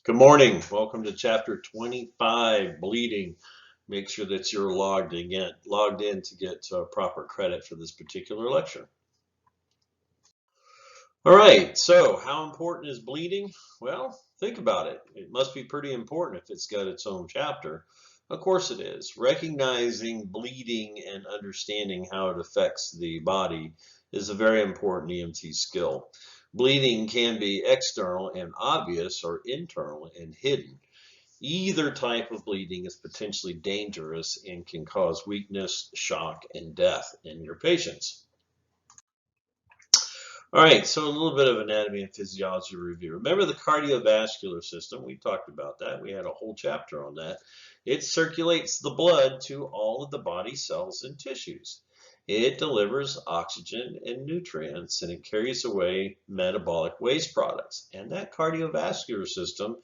Good morning. Welcome to Chapter 25 Bleeding. Make sure that you're logged in to get proper credit for this particular lecture. All right, so how important is bleeding? Well, think about it. It must be pretty important if it's got its own chapter. Of course it is. Recognizing bleeding and understanding how it affects the body is a very important EMT skill. Bleeding can be external and obvious or internal and hidden. Either type of bleeding is potentially dangerous and can cause weakness, shock, and death in your patients. All right, so a little bit of anatomy and physiology review. Remember the cardiovascular system? We talked about that. We had a whole chapter on that. It circulates the blood to all of the body cells and tissues. It delivers oxygen and nutrients, and it carries away metabolic waste products. And that cardiovascular system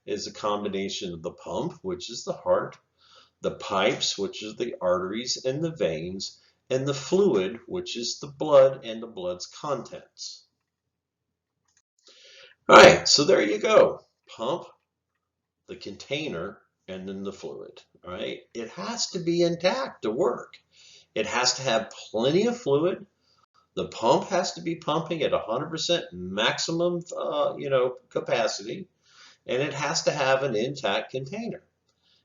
is a combination of the pump, which is the heart, the pipes, which is the arteries and the veins, and the fluid, which is the blood and the blood's contents. All right, so there you go. Pump, the container, and then the fluid. All right, it has to be intact to work. It has to have plenty of fluid. The pump has to be pumping at 100% maximum, capacity, and it has to have an intact container.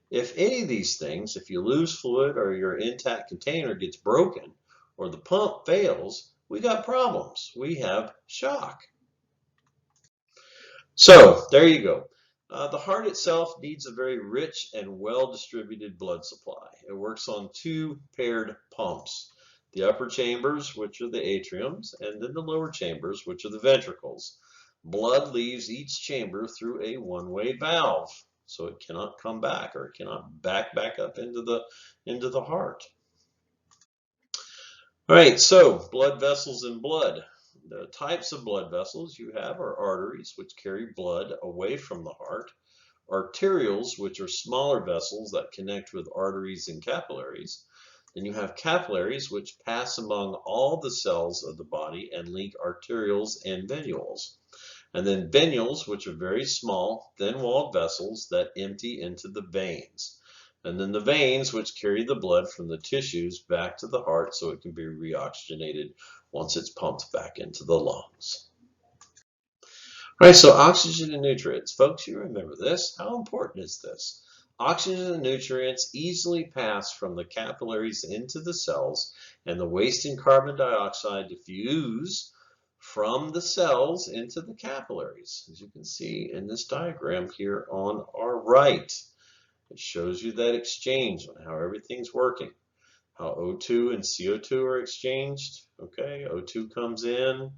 If any of these things, if you lose fluid or your intact container gets broken or the pump fails, we got problems. We have shock. So there you go. The heart itself needs a very rich and well-distributed blood supply. It works on two paired pumps. The upper chambers, which are the atriums, and then the lower chambers, which are the ventricles. Blood leaves each chamber through a one-way valve, so it cannot come back, or it cannot back up into the heart. All right, so blood vessels and blood. The types of blood vessels you have are arteries, which carry blood away from the heart, arterioles, which are smaller vessels that connect with arteries and capillaries. Then you have capillaries, which pass among all the cells of the body and link arterioles and venules. And then venules, which are very small, thin-walled vessels that empty into the veins. And then the veins, which carry the blood from the tissues back to the heart so it can be reoxygenated once it's pumped back into the lungs. All right, so oxygen and nutrients. Folks, you remember this. How important is this? Oxygen and nutrients easily pass from the capillaries into the cells, and the waste and carbon dioxide diffuse from the cells into the capillaries, as you can see in this diagram here on our right. It shows you that exchange on how everything's working, how O2 and CO2 are exchanged. Okay, O2 comes in,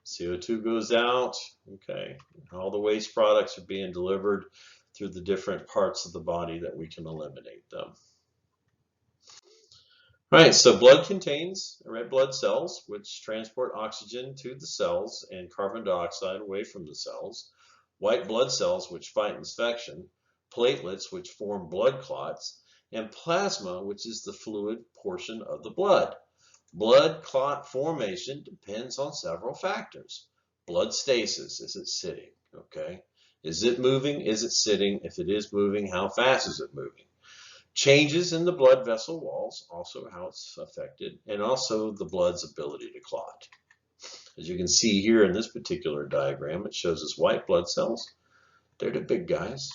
CO2 goes out. Okay, all the waste products are being delivered through the different parts of the body that we can eliminate them. Right, so blood contains red blood cells, which transport oxygen to the cells and carbon dioxide away from the cells, white blood cells, which fight infection, platelets, which form blood clots, and plasma, which is the fluid portion of the blood. Blood clot formation depends on several factors. Blood stasis, is it sitting? Okay. Is it moving? Is it sitting? If it is moving, how fast is it moving? Changes in the blood vessel walls, also how it's affected, and also the blood's ability to clot. As you can see here in this particular diagram, it shows us white blood cells. They're the big guys.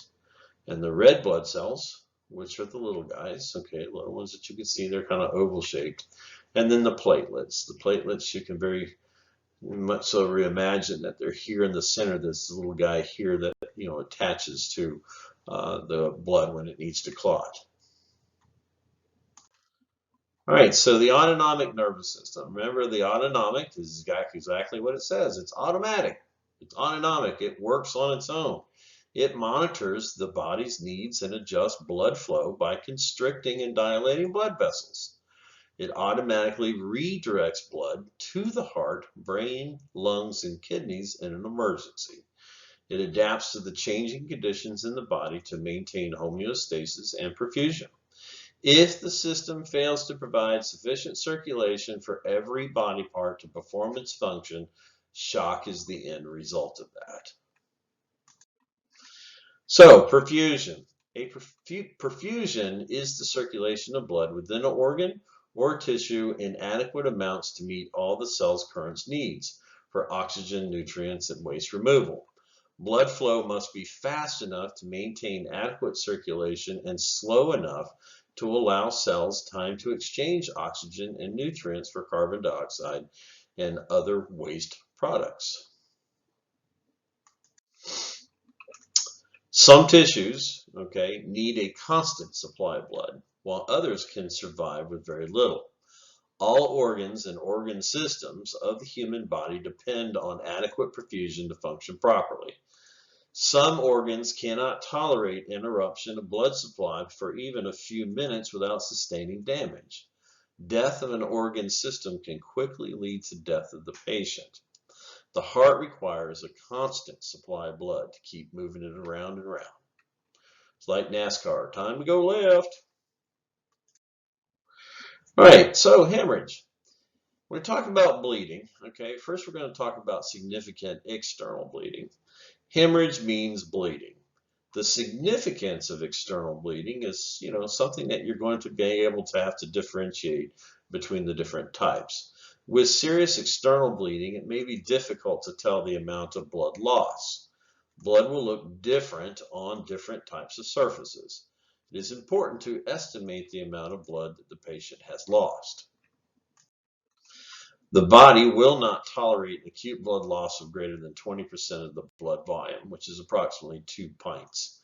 And the red blood cells, which are the little guys, okay, little ones that you can see, they're kind of oval shaped. And then the platelets. The platelets, you can very much so reimagine that they're here in the center, this little guy here that, attaches to the blood when it needs to clot. All right, so the autonomic nervous system. Remember, the autonomic is exactly what it says. It's automatic. It's autonomic. It works on its own. It monitors the body's needs and adjusts blood flow by constricting and dilating blood vessels. It automatically redirects blood to the heart, brain, lungs, and kidneys in an emergency. It adapts to the changing conditions in the body to maintain homeostasis and perfusion. If the system fails to provide sufficient circulation for every body part to perform its function, shock is the end result of that. So, perfusion. Perfusion is the circulation of blood within an organ or tissue in adequate amounts to meet all the cell's current needs for oxygen, nutrients, and waste removal. Blood flow must be fast enough to maintain adequate circulation and slow enough to allow cells time to exchange oxygen and nutrients for carbon dioxide and other waste products. Some tissues, need a constant supply of blood, while others can survive with very little. All organs and organ systems of the human body depend on adequate perfusion to function properly. Some organs cannot tolerate interruption of blood supply for even a few minutes without sustaining damage. Death of an organ system can quickly lead to death of the patient. The heart requires a constant supply of blood to keep moving it around and around. It's like NASCAR, time to go left. All right, so hemorrhage. We're talking about bleeding, First, we're going to talk about significant external bleeding. Hemorrhage means bleeding. The significance of external bleeding is, something that you're going to be able to have to differentiate between the different types. With serious external bleeding, it may be difficult to tell the amount of blood loss. Blood will look different on different types of surfaces. It is important to estimate the amount of blood that the patient has lost. The body will not tolerate acute blood loss of greater than 20% of the blood volume, which is approximately 2 pints.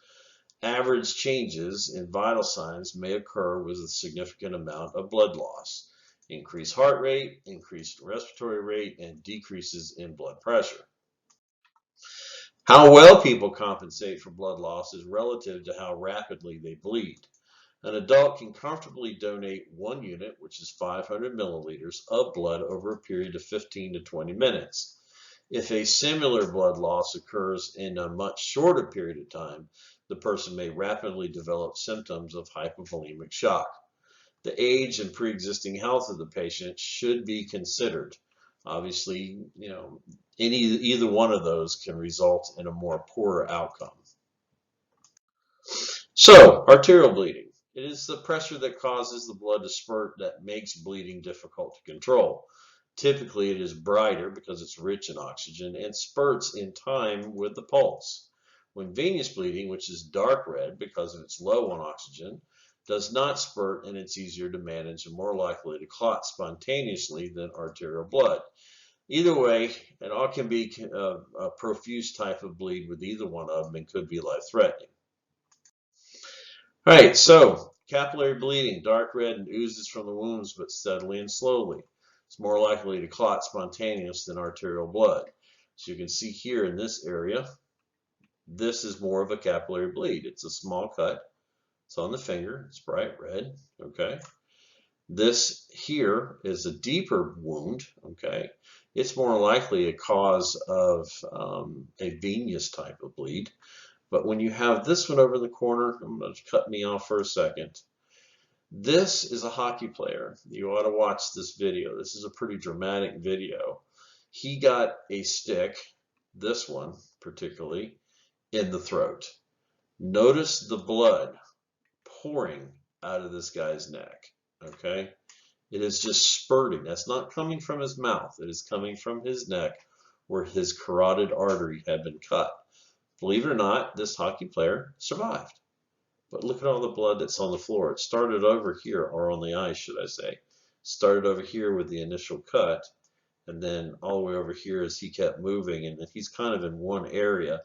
Average changes in vital signs may occur with a significant amount of blood loss. Increased heart rate, increased respiratory rate, and decreases in blood pressure. How well people compensate for blood loss is relative to how rapidly they bleed. An adult can comfortably donate 1 unit, which is 500 milliliters, of blood over a period of 15 to 20 minutes. If a similar blood loss occurs in a much shorter period of time, the person may rapidly develop symptoms of hypovolemic shock. The age and pre-existing health of the patient should be considered. Obviously, either one of those can result in a more poorer outcome. So, arterial bleeding. It is the pressure that causes the blood to spurt that makes bleeding difficult to control. Typically, it is brighter because it's rich in oxygen and spurts in time with the pulse. When venous bleeding, which is dark red because it's low on oxygen, does not spurt and it's easier to manage and more likely to clot spontaneously than arterial blood. Either way, it all can be a profuse type of bleed with either one of them and could be life-threatening. All right, so capillary bleeding, dark red and oozes from the wounds, but steadily and slowly. It's more likely to clot spontaneous than arterial blood. So you can see here in this area, this is more of a capillary bleed. It's a small cut. It's on the finger. It's bright red, This here is a deeper wound, It's more likely a cause of a venous type of bleed. But when you have this one over in the corner, I'm going to cut me off for a second. This is a hockey player. You ought to watch this video. This is a pretty dramatic video. He got a stick, this one particularly, in the throat. Notice the blood pouring out of this guy's neck, It is just spurting. That's not coming from his mouth. It is coming from his neck where his carotid artery had been cut. Believe it or not, this hockey player survived. But look at all the blood that's on the floor. It started over here, or on the ice, should I say. Started over here with the initial cut, and then all the way over here as he kept moving, and he's kind of in one area.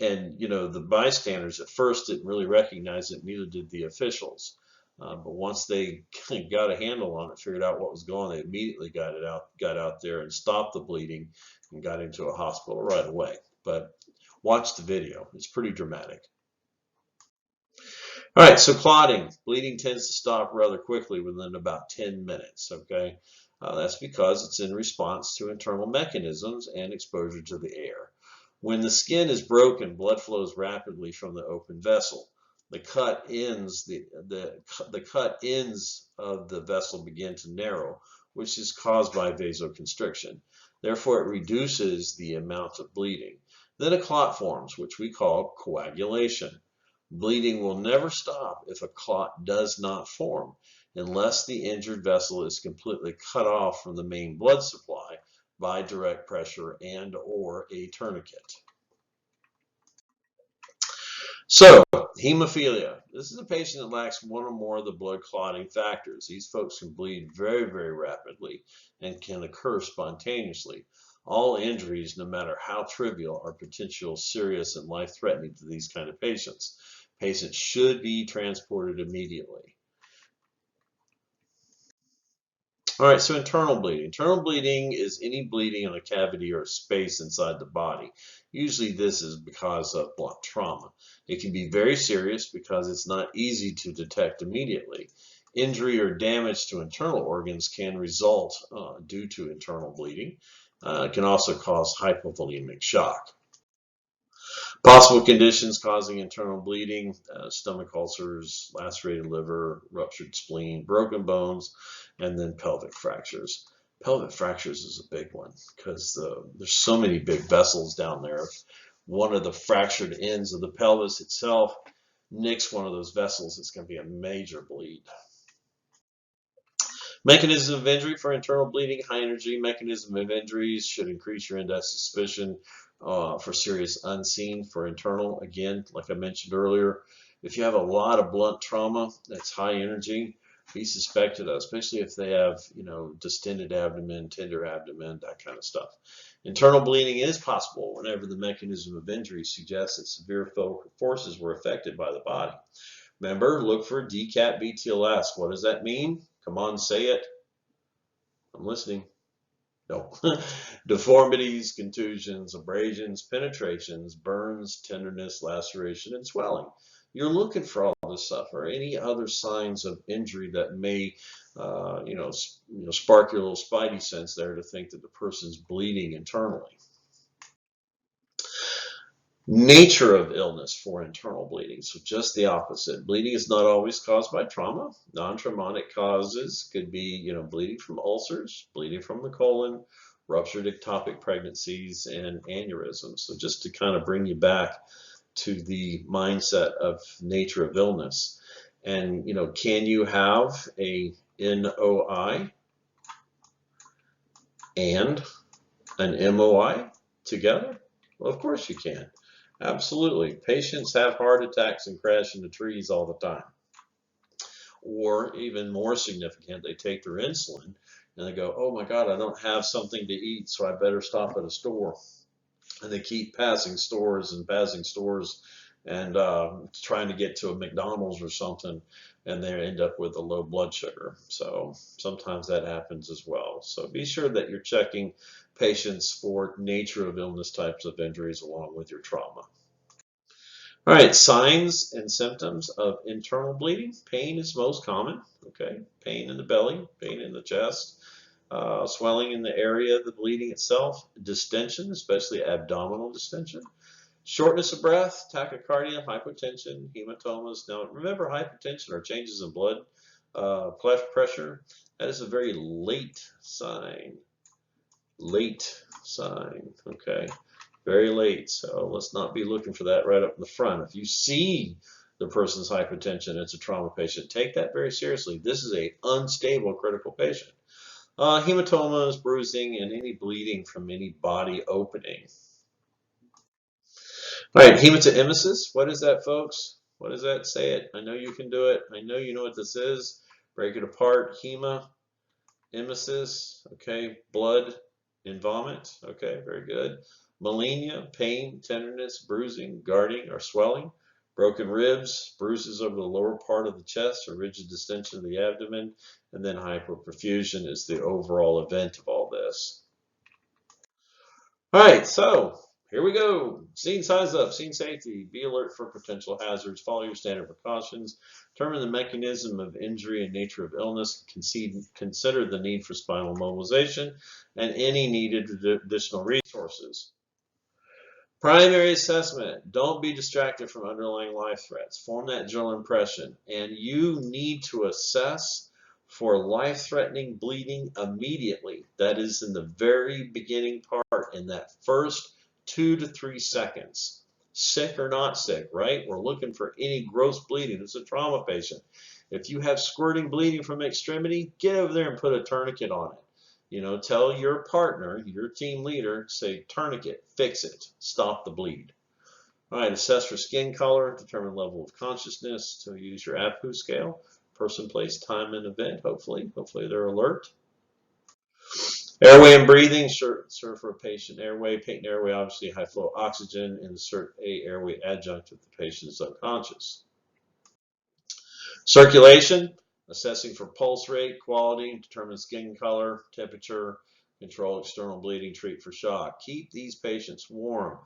And, the bystanders at first didn't really recognize it, neither did the officials. But once they got a handle on it, figured out what was going on, they immediately got out there and stopped the bleeding and got into a hospital right away. But watch the video. It's pretty dramatic. All right, so clotting. Bleeding tends to stop rather quickly within about 10 minutes, That's because it's in response to internal mechanisms and exposure to the air. When the skin is broken, blood flows rapidly from the open vessel. The cut ends of the vessel begin to narrow, which is caused by vasoconstriction. Therefore, it reduces the amount of bleeding. Then a clot forms, which we call coagulation. Bleeding will never stop if a clot does not form, unless the injured vessel is completely cut off from the main blood supply by direct pressure and or a tourniquet. So, hemophilia. This is a patient that lacks one or more of the blood clotting factors. These folks can bleed very, very rapidly and can occur spontaneously. All injuries, no matter how trivial, are potential serious and life-threatening to these kind of patients. Patients should be transported immediately. All right, so internal bleeding. Internal bleeding is any bleeding in a cavity or a space inside the body. Usually this is because of blunt trauma. It can be very serious because it's not easy to detect immediately. Injury or damage to internal organs can result due to internal bleeding. It can also cause hypovolemic shock. Possible conditions causing internal bleeding: stomach ulcers, lacerated liver, ruptured spleen, broken bones, and then pelvic fractures. Pelvic fractures is a big one because there's so many big vessels down there. If one of the fractured ends of the pelvis itself nicks one of those vessels, it's going to be a major bleed. Mechanism of injury for internal bleeding: high energy. Mechanism of injuries should increase your index of suspicion for serious unseen for internal. Again, like I mentioned earlier, if you have a lot of blunt trauma that's high energy, be suspected of, especially if they have, distended abdomen, tender abdomen, that kind of stuff. Internal bleeding is possible whenever the mechanism of injury suggests that severe forces were affected by the body. Remember, look for DCAT BTLS. What does that mean? Come on, say it. I'm listening. No. Deformities, contusions, abrasions, penetrations, burns, tenderness, laceration, and swelling. You're looking for all this stuff or any other signs of injury that may, spark your little spidey sense there to think that the person's bleeding internally. Nature of illness for internal bleeding. So just the opposite. Bleeding is not always caused by trauma. Non-traumatic causes could be, bleeding from ulcers, bleeding from the colon, ruptured ectopic pregnancies, and aneurysms. So just to kind of bring you back to the mindset of nature of illness. And, can you have a NOI and an MOI together? Well, of course you can. Absolutely. Patients have heart attacks and crash into trees all the time. Or even more significant, they take their insulin and they go, oh my God, I don't have something to eat, so I better stop at a store. And they keep passing stores and trying to get to a McDonald's or something, and they end up with a low blood sugar. So sometimes that happens as well. So be sure that you're checking patients for nature of illness types of injuries along with your trauma. All right, signs and symptoms of internal bleeding. Pain is most common, okay? Pain in the belly, pain in the chest, swelling in the area of the bleeding itself, distension, especially abdominal distension, shortness of breath, tachycardia, hypotension, hematomas. Now, remember, hypertension or changes in blood pressure, that is a very late sign. Okay? Very late, so let's not be looking for that right up in the front. If you see the person's hypertension, it's a trauma patient, take that very seriously. This is a unstable critical patient. Hematomas, bruising, and any bleeding from any body opening. All right, hematemesis. What is that, folks? What is that? Say it. I know you can do it. I know you know what this is. Break it apart. Hematemesis. Okay, blood and vomit. Okay, very good. Melena, pain, tenderness, bruising, guarding, or swelling. Broken ribs, bruises over the lower part of the chest, or rigid distension of the abdomen, and then hypoperfusion is the overall event of all this. All right, so here we go. Scene size up, scene safety. Be alert for potential hazards. Follow your standard precautions. Determine the mechanism of injury and nature of illness. Consider the need for spinal mobilization and any needed additional resources. Primary assessment. Don't be distracted from underlying life threats. Form that general impression. And you need to assess for life-threatening bleeding immediately. That is in the very beginning part, in that first 2 to 3 seconds. Sick or not sick, right? We're looking for any gross bleeding. It's a trauma patient. If you have squirting bleeding from extremity, get over there and put a tourniquet on it. You know, tell your partner, your team leader, say tourniquet, fix it, stop the bleed. All right, assess for skin color, determine level of consciousness. So use your APHU scale, person, place, time, and event. Hopefully they're alert. Airway and breathing, sure for a patient airway, patent airway, obviously high flow oxygen, insert a airway adjunct if the patient is unconscious. Circulation, assessing for pulse rate, quality, determine skin color, temperature, control external bleeding, treat for shock. Keep these patients warm.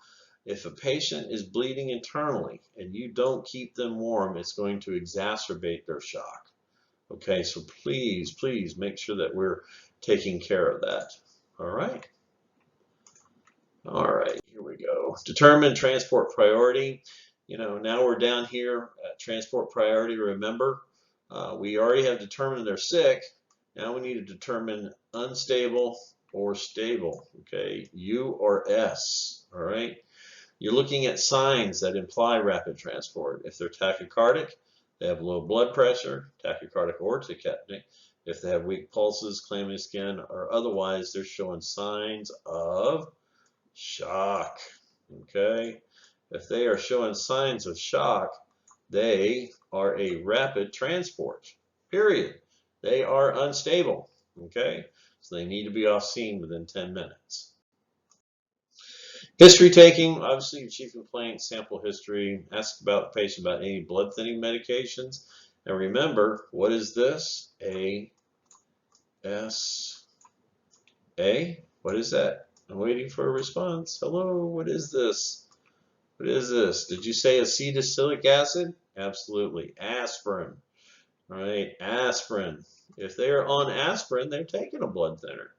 If a patient is bleeding internally and you don't keep them warm, it's going to exacerbate their shock. Okay, so please make sure that we're taking care of that. All right. All right, here we go. Determine transport priority. You know, now we're down here at transport priority. Remember, we already have determined they're sick. Now we need to determine unstable or stable. Okay, U or S. All right. You're looking at signs that imply rapid transport. If they're tachycardic, they have low blood pressure, tachycardic or tachypneic. If they have weak pulses, clammy skin, or otherwise, they're showing signs of shock. Okay? If they are showing signs of shock, they are a rapid transport. Period. They are unstable. Okay? So they need to be off scene within 10 minutes. History taking, obviously your chief complaint, sample history, ask about the patient about any blood thinning medications. And remember, what is this? A, S, A? What is that? I'm waiting for a response. Hello, what is this? What is this? Did you say acetylsalicylic acid? Absolutely. Aspirin. All right, aspirin. If they are on aspirin, they're taking a blood thinner.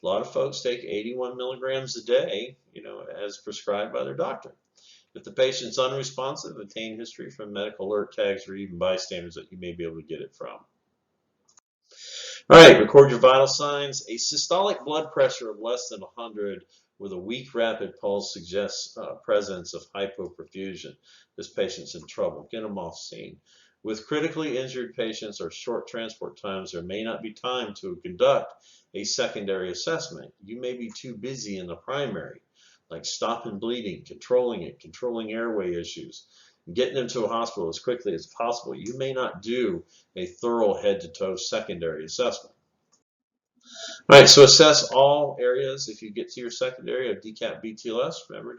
A lot of folks take 81 milligrams a day, you know, as prescribed by their doctor. If the patient's unresponsive, obtain history from medical alert tags or even bystanders that you may be able to get it from. All right, record your vital signs. A systolic blood pressure of less than 100 with a weak rapid pulse suggests presence of hypoperfusion. This patient's in trouble. Get them off scene. With critically injured patients or short transport times, there may not be time to conduct a secondary assessment. You may be too busy in the primary, like stopping bleeding, controlling it, controlling airway issues, getting them to a hospital as quickly as possible. You may not do a thorough head-to-toe secondary assessment. All right, so assess all areas. If you get to your secondary of DCAP BTLS, remember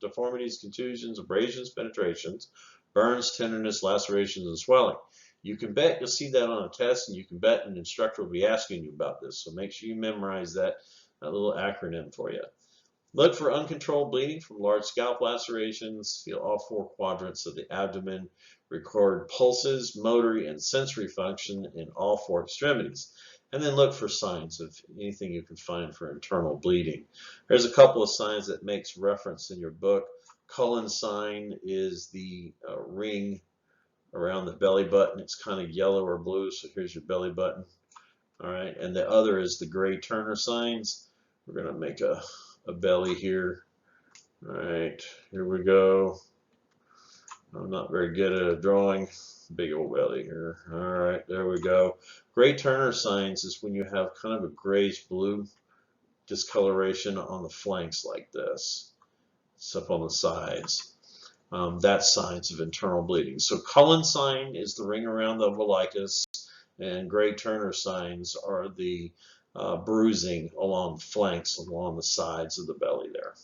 deformities, contusions, abrasions, penetrations, burns, tenderness, lacerations, and swelling. You can bet you'll see that on a test, and you can bet an instructor will be asking you about this. So make sure you memorize that little acronym for you. Look for uncontrolled bleeding from large scalp lacerations. Feel all 4 quadrants of the abdomen. Record pulses, motor, and sensory function in all 4 extremities. And then look for signs of anything you can find for internal bleeding. There's a couple of signs that makes reference in your book. Cullen sign is the ring around the belly button. It's kind of yellow or blue, so here's your belly button. All right, and the other is the gray Turner signs. We're going to make a belly here. All right, here we go. I'm not very good at a drawing. Big old belly here. All right, there we go. Gray Turner signs is when you have kind of a grayish blue discoloration on the flanks like this. It's up on the sides. That's signs of internal bleeding. So Cullen sign is the ring around the umbilicus, and Gray Turner signs are the bruising along the flanks, along the sides of the belly there.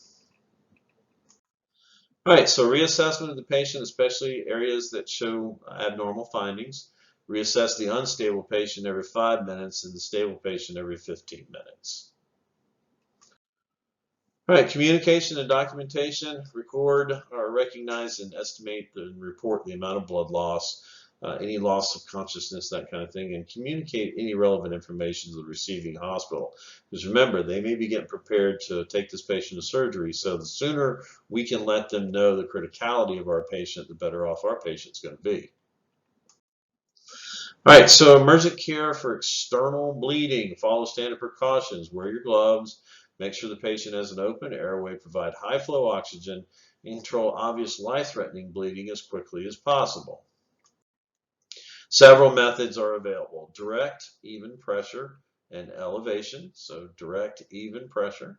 All right, so reassessment of the patient, especially areas that show abnormal findings. Reassess the unstable patient every 5 minutes and the stable patient every 15 minutes. All right, communication and documentation. Record or recognize and estimate and report the amount of blood loss, any loss of consciousness, that kind of thing, and communicate any relevant information to the receiving hospital. Because remember, they may be getting prepared to take this patient to surgery, so the sooner we can let them know the criticality of our patient, the better off our patient's going to be. All right, so emergent care for external bleeding. Follow standard precautions. Wear your gloves. Make sure the patient has an open airway, provide high flow oxygen, and control obvious life-threatening bleeding as quickly as possible. Several methods are available: direct, even pressure, and elevation. So direct, even pressure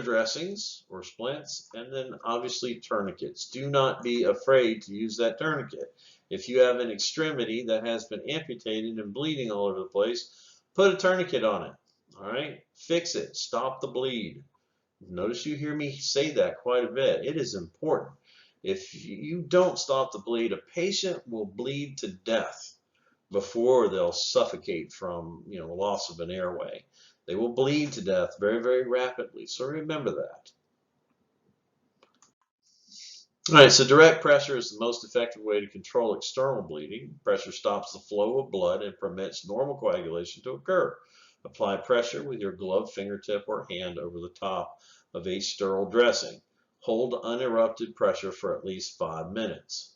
dressings or splints, and then obviously tourniquets. Do not be afraid to use that tourniquet. If you have an extremity that has been amputated and bleeding all over the place, put a tourniquet on it. All right, fix it, stop the bleed. Notice you hear me say that quite a bit. It is important. If you don't stop the bleed, a patient will bleed to death before they'll suffocate from loss of an airway. They will bleed to death very, very rapidly. So remember that. All right, so direct pressure is the most effective way to control external bleeding. Pressure stops the flow of blood and permits normal coagulation to occur. Apply pressure with your gloved fingertip or hand over the top of a sterile dressing. Hold uninterrupted pressure for at least 5 minutes.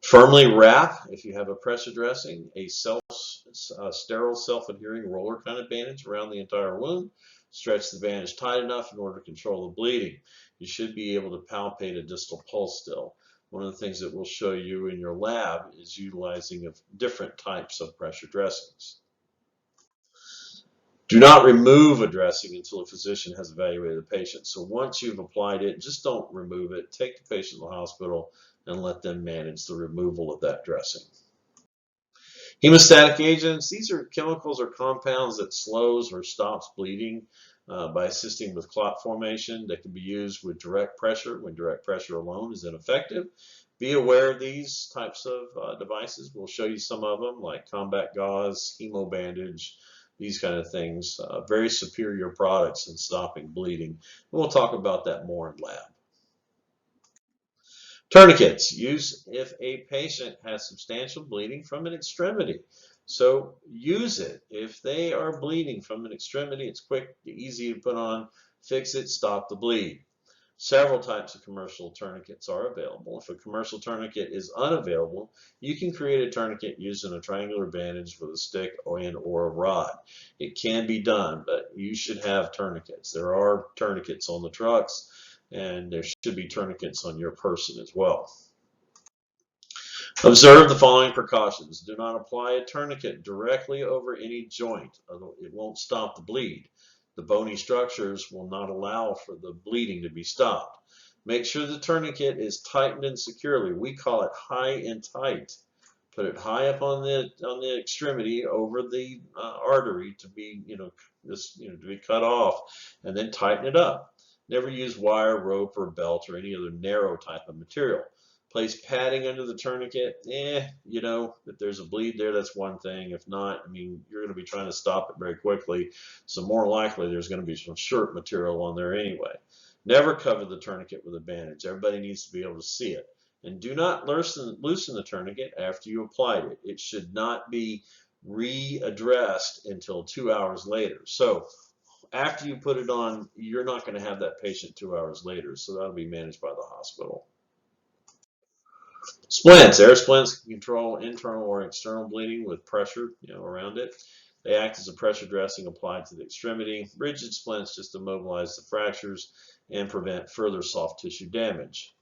Firmly wrap, if you have a pressure dressing, a sterile self-adhering roller kind of bandage around the entire wound. Stretch the bandage tight enough in order to control the bleeding. You should be able to palpate a distal pulse still. One of the things that we'll show you in your lab is utilizing of different types of pressure dressings. Do not remove a dressing until a physician has evaluated the patient. So once you've applied it, just don't remove it. Take the patient to the hospital and let them manage the removal of that dressing. Hemostatic agents, these are chemicals or compounds that slows or stops bleeding by assisting with clot formation. They can be used with direct pressure when direct pressure alone is ineffective. Be aware of these types of devices. We'll show you some of them, like combat gauze, hemo bandage, these kind of things. Very superior products in stopping bleeding. We'll talk about that more in lab. Tourniquets, use if a patient has substantial bleeding from an extremity. So use it. If they are bleeding from an extremity, it's quick, easy to put on, fix it, stop the bleed. Several types of commercial tourniquets are available. If a commercial tourniquet is unavailable, you can create a tourniquet using a triangular bandage with a stick or a rod. It can be done, but you should have tourniquets. There are tourniquets on the trucks, and there should be tourniquets on your person as well. Observe the following precautions. Do not apply a tourniquet directly over any joint. It won't stop the bleed. The bony structures will not allow for the bleeding to be stopped. Make sure the tourniquet is tightened and securely. We call it high and tight. Put it high up on the extremity over the artery to be to be cut off, and then tighten it up. Never use wire, rope, or belt or any other narrow type of material. Place padding under the tourniquet. If there's a bleed there, that's one thing. If not, you're going to be trying to stop it very quickly. So more likely there's going to be some shirt material on there anyway. Never cover the tourniquet with a bandage. Everybody needs to be able to see it. And do not loosen the tourniquet after you applied it. It should not be readdressed until 2 hours later. So after you put it on, you're not going to have that patient 2 hours later. So that'll be managed by the hospital. Splints. Air splints can control internal or external bleeding with pressure around it. They act as a pressure dressing applied to the extremity. Rigid splints just immobilize the fractures and prevent further soft tissue damage.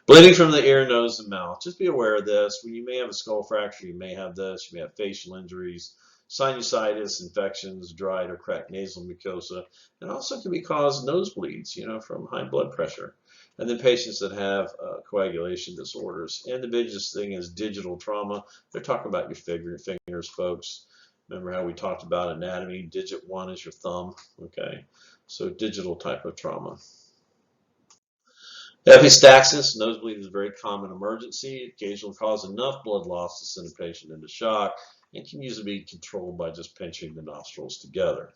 Bleeding from the ear, nose, and mouth. Just be aware of this. When you may have a skull fracture, you may have this. You may have facial injuries, sinusitis, infections, dried or cracked nasal mucosa, and also can be caused nosebleeds, from high blood pressure. And then patients that have coagulation disorders. And the biggest thing is digital trauma. They're talking about your fingers, folks. Remember how we talked about anatomy? Digit 1 is your thumb. Okay, so digital type of trauma. Epistaxis, nosebleed is a very common emergency. It occasionally causes enough blood loss to send a patient into shock and can usually be controlled by just pinching the nostrils together.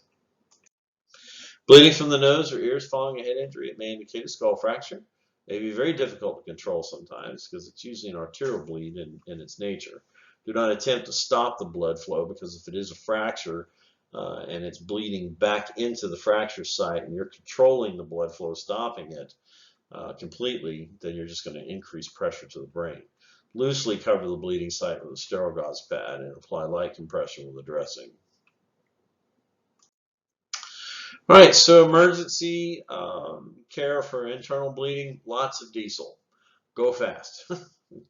Bleeding from the nose or ears following a head injury, it may indicate a skull fracture. It may be very difficult to control sometimes because it's usually an arterial bleed in its nature. Do not attempt to stop the blood flow, because if it is a fracture and it's bleeding back into the fracture site and you're controlling the blood flow, stopping it completely, then you're just going to increase pressure to the brain. Loosely cover the bleeding site with a sterile gauze pad and apply light compression with a dressing. All right, so emergency care for internal bleeding, lots of diesel. Go fast.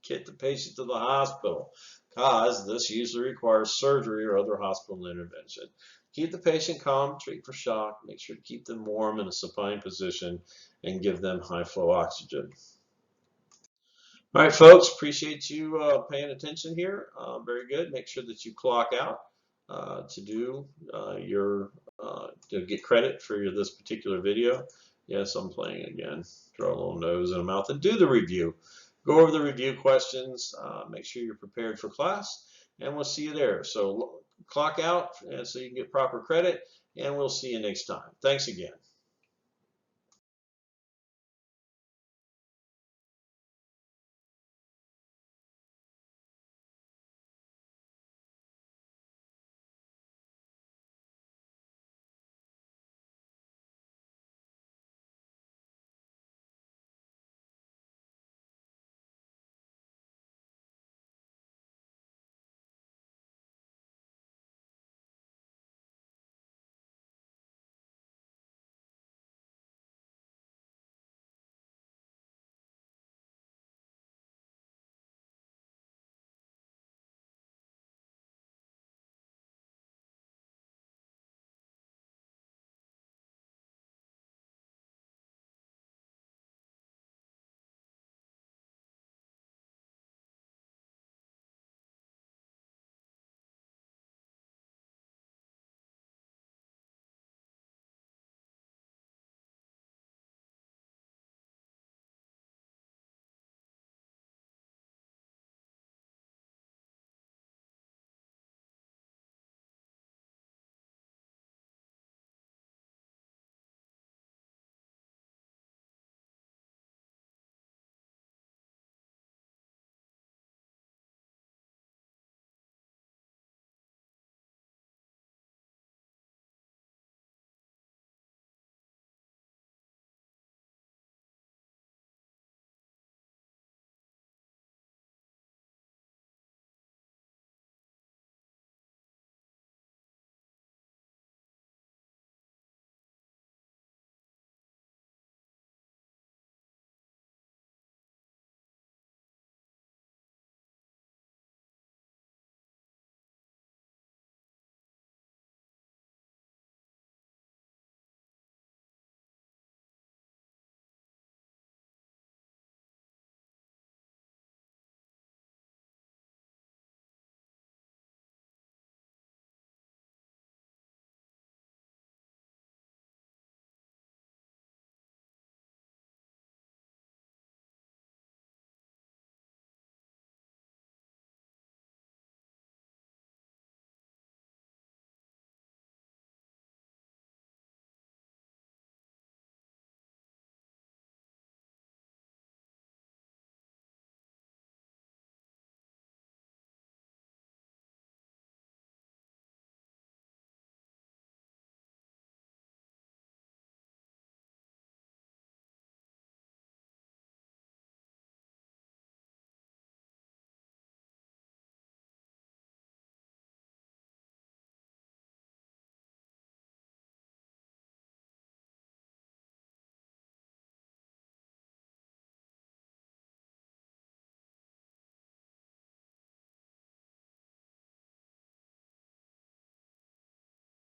Get the patient to the hospital, because this usually requires surgery or other hospital intervention. Keep the patient calm, treat for shock, make sure to keep them warm in a supine position, and give them high flow oxygen. All right, folks, appreciate you paying attention here. Very good. Make sure that you clock out to do to get credit for this particular video. Yes, I'm playing again. Draw a little nose and a mouth and do the review. Go over the review questions. Make sure you're prepared for class, and we'll see you there. So clock out so you can get proper credit, and we'll see you next time. Thanks again.